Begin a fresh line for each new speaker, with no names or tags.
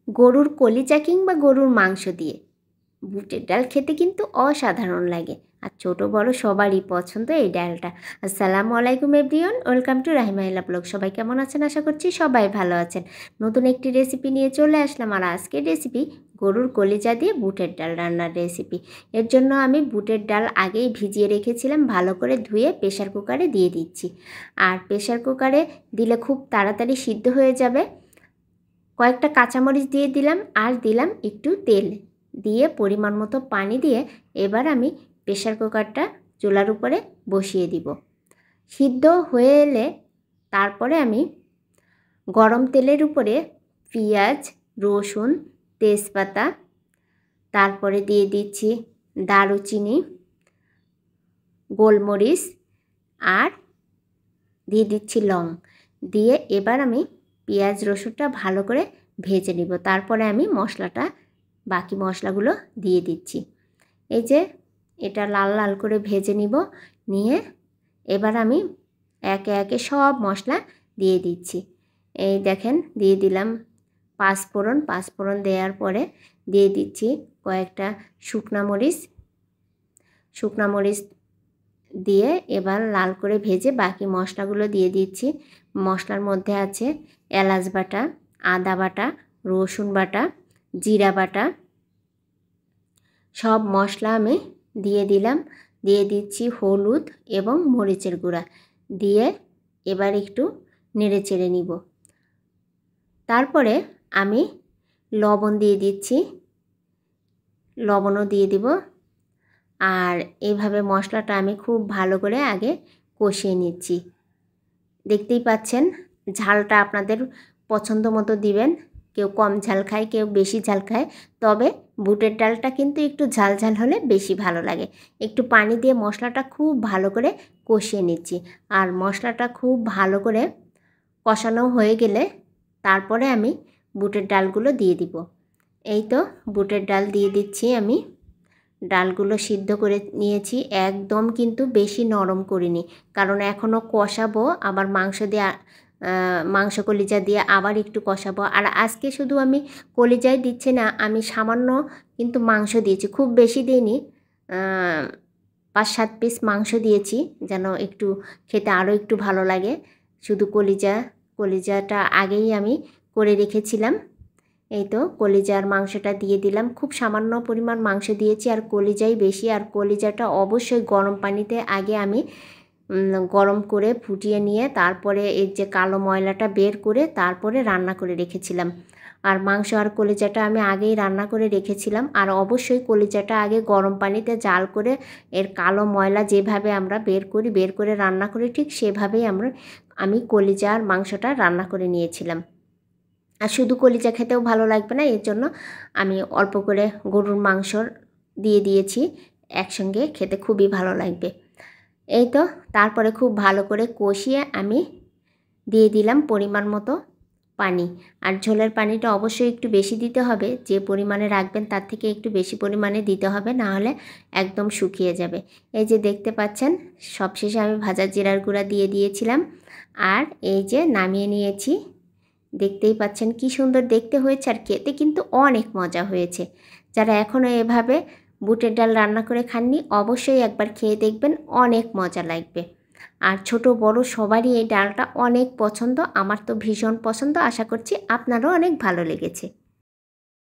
গরুর কলিজা কিংবা গরুর মাংস দিয়ে বুটের ডাল খেতে কিন্তু অসাধারণ লাগে, আর ছোট বড় সবারই পছন্দ এই ডালটা। আসসালামু আলাইকুম এভরিওয়ান, ওয়েলকাম টু রাহিমাইলা ব্লগ। সবাই কেমন আছেন? আশা করছি সবাই ভালো আছেন। নতুন একটি রেসিপি নিয়ে চলে আসলাম, আর আজকের রেসিপি গরুর কলিজা দিয়ে বুটের ডাল রান্নার রেসিপি। এর জন্য আমি বুটের ডাল আগেই ভিজিয়ে রেখেছিলাম, ভালো করে ধুয়ে প্রেশার কুকারে দিয়ে দিচ্ছি। আর প্রেশার কুকারে দিলে খুব তাড়াতাড়ি সিদ্ধ হয়ে যাবে। কয়েকটা কাঁচামরিচ দিয়ে দিলাম, আর দিলাম একটু তেল দিয়ে পরিমাণ মতো পানি দিয়ে এবার আমি প্রেশার কুকারটা চুলার উপরে বসিয়ে দিব। সিদ্ধ হয়ে এলে তারপরে আমি গরম তেলের উপরে পেঁয়াজ, রসুন, তেজপাতা, তারপরে দিয়ে দিচ্ছি দারুচিনি, গোলমরিচ, আর দিয়ে দিচ্ছি লং। দিয়ে এবার আমি পেঁয়াজ রসুনটা ভালো করে ভেজে নিব। তারপরে আমি বাকি মশলাগুলো দিয়ে দিচ্ছি। এই যে এটা লাল লাল করে ভেজে নিব, নিয়ে এবার আমি একে একে সব মশলা দিয়ে দিচ্ছি। এই দেখেন দিয়ে দিলাম পাঁচফোড়ন দেওয়ার পরে দিয়ে দিচ্ছি কয়েকটা শুকনা মরিচ দিয়ে এবার লাল করে ভেজে বাকি মশলাগুলো দিয়ে দিচ্ছি। মশলার মধ্যে আছে এলাচ বাটা, আদা বাটা, রসুন বাটা, জিরা বাটা, সব মশলা আমি দিয়ে দিলাম। দিয়ে দিচ্ছি হলুদ এবং মরিচের গুঁড়া দিয়ে এবার একটু নেড়ে চেড়ে নিব। তারপরে আমি লবণ দিয়ে দিচ্ছি, লবণও দিয়ে দিব। আর এইভাবে মশলাটা আমি খুব ভালো করে আগে কষিয়ে নিচ্ছি। দেখতেই পাচ্ছেন, ঝালটা আপনাদের পছন্দ মতো দিবেন। কেউ কম ঝাল খায়, কেউ বেশি ঝাল খায়, তবে বুটের ডালটা কিন্তু একটু ঝাল ঝাল হলে বেশি ভালো লাগে। একটু পানি দিয়ে মশলাটা খুব ভালো করে কষিয়ে নিচ্ছি। আর মশলাটা খুব ভালো করে কষানো হয়ে গেলে তারপরে আমি বুটের ডালগুলো দিয়ে দিব। এই তো বুটের ডাল দিয়ে দিচ্ছি আমি। ডালগুলো সিদ্ধ করে নিয়েছি, একদম কিন্তু বেশি নরম করিনি, কারণ এখনও কষাবো, আবার মাংস কলিজা দিয়ে আবার একটু কষাবো। আর আজকে শুধু আমি কলিজাই দিচ্ছি না, আমি সামান্য কিন্তু মাংস দিয়েছি, খুব বেশি দিইনি, 5-7 পিস মাংস দিয়েছি যেন একটু খেতে আরও একটু ভালো লাগে। শুধু কলিজাটা আগেই আমি করে রেখেছিলাম। এই তো কলিজার মাংসটা দিয়ে দিলাম, খুব সামান্য পরিমাণ মাংস দিয়েছি, আর কলিজাই বেশি। আর কলিজাটা অবশ্যই গরম পানিতে আগে আমি গরম করে ফুটিয়ে নিয়ে তারপরে এর যে কালো ময়লাটা বের করে তারপরে রান্না করে রেখেছিলাম। আর মাংস আর কলিজাটা আমি আগেই রান্না করে রেখেছিলাম। আর অবশ্যই কলিজাটা আগে গরম পানিতে জাল করে এর কালো ময়লা যেভাবে আমরা বের করে রান্না করি, ঠিক সেভাবেই আমি কলিজা আর মাংসটা রান্না করে নিয়েছিলাম। আর শুধু কলিজা খেতেও ভালো লাগবে না, এর জন্য আমি অল্প করে গরুর মাংস দিয়ে দিয়েছি, একসঙ্গে খেতে খুবই ভালো লাগবে। এই তো তারপরে খুব ভালো করে কষিয়ে আমি দিয়ে দিলাম পরিমাণ মতো পানি। আর ঝোলের পানিটা অবশ্যই একটু বেশি দিতে হবে, যে পরিমাণে রাখবেন তার থেকে একটু বেশি পরিমাণে দিতে হবে, না হলে একদম শুকিয়ে যাবে। এই যে দেখতে পাচ্ছেন, সবশেষে আমি ভাজা জিরার গুঁড়া দিয়ে দিয়েছিলাম, আর এই যে নামিয়ে নিয়েছি। দেখতেই পাচ্ছেন কি সুন্দর দেখতে হয়েছে, আর খেতে কিন্তু অনেক মজা হয়েছে। যারা এখনও এভাবে বুটের ডাল রান্না করে খাননি, অবশ্যই একবার খেয়ে দেখবেন, অনেক মজা লাগবে। আর ছোট বড় সবারই এই ডালটা অনেক পছন্দ, আমার তো ভীষণ পছন্দ। আশা করছি আপনারও অনেক ভালো লেগেছে।